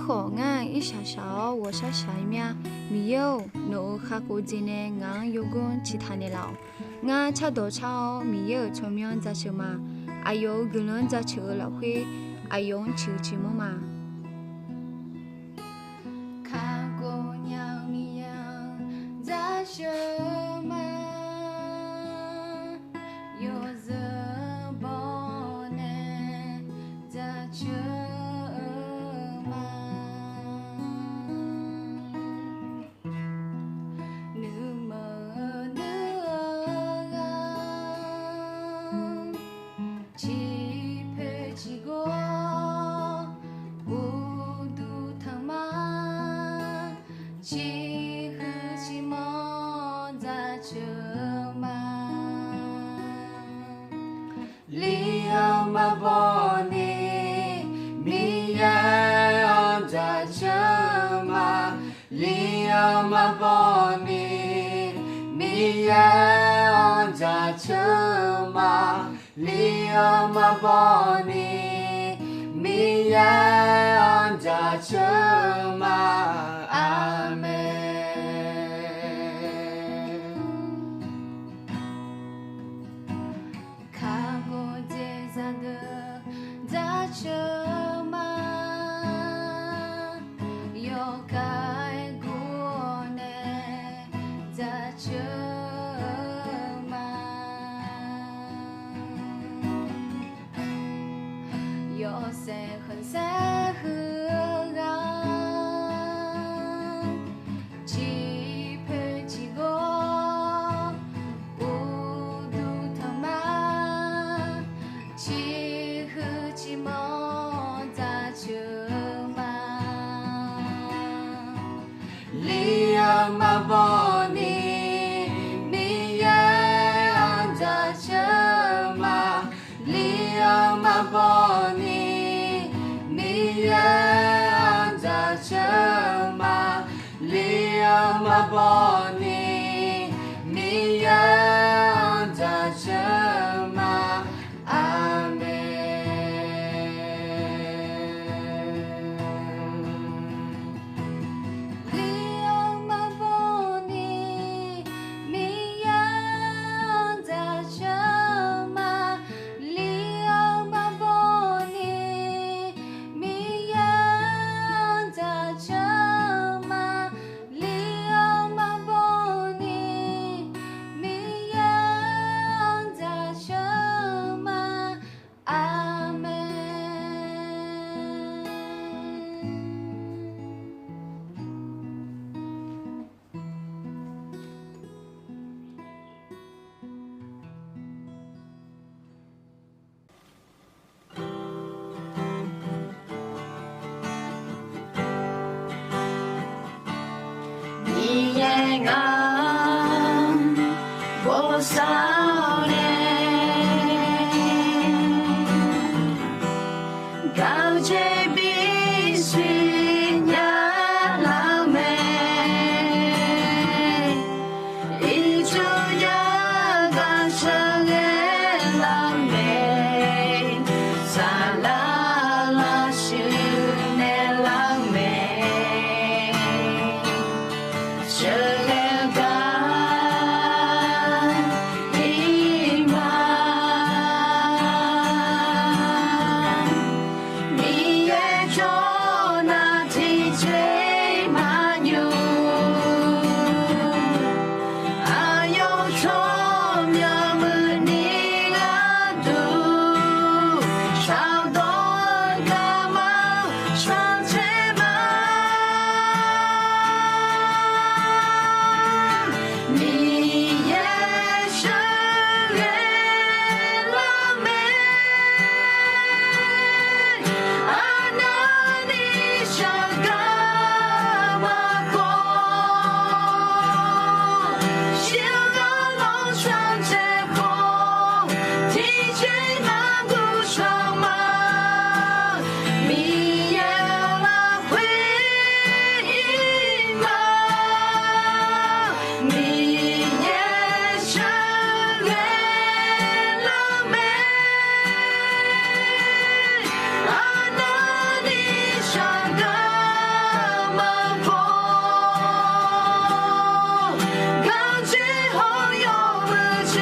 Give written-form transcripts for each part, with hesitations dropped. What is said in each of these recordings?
khổ ngang ít sao sao wo sao sao mía mi yêu nô khá cố gì nè ngang yogon chỉ thanh nè lão ngang cha đồ chao mi yêu cho miếng giá chữ mà ayo gulon giá chữ lão khuê ayon chữ chữ mô mà khá cố nhau mi yêu giá chữ mà yo giờ bỏ nè giá chữ chỉ hư chỉ mong ra chưa mà 波尼，你愿在什么？阿门。利用马波尼，你愿在什么？利用马波尼，你愿在什么？利用马波尼，你愿在什么？阿门。你也爱我少年，高洁比心呀老美，一出呀感生也老美，萨拉拉修内老美。这个干一晚，你也就那提最满有，还有从苗木你个度，超多干嘛双腿嘛。你也是月老妹，啊，那你想干嘛过？想要弄上这火，提前满不上吗？你也来回应吗？你也是月老妹，啊，那你想干嘛过？刚最后又不见，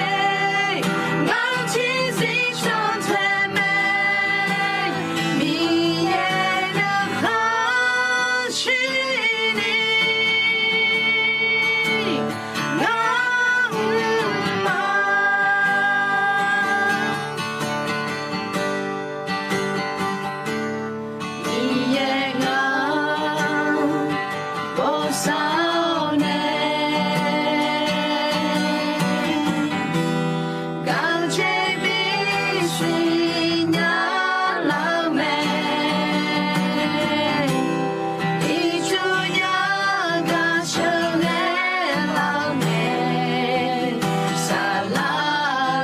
刚提醒上最美，你也能好起你。你也爱我少年，刚洁比心呀老美，一出呀感生也老美，萨拉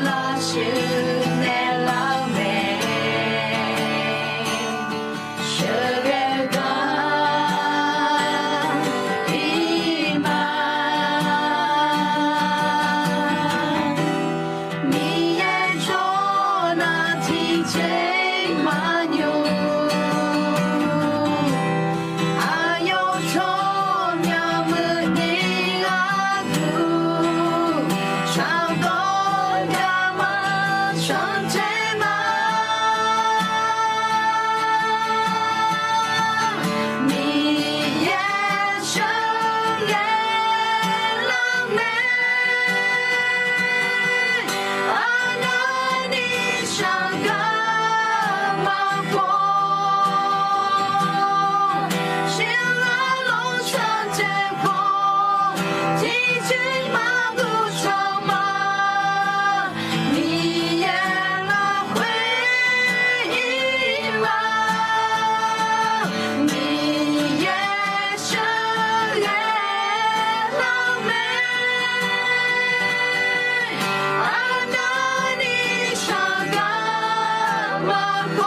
拉修内老美。这个干一晚，你也就那提最满有，还有从苗木你个度，超多干嘛双腿嘛？你也是月老妹，啊，那你想干嘛过？想要弄上这火，提前满不上吗？你也来回应吗？你也是月老妹，啊，那你想干嘛过？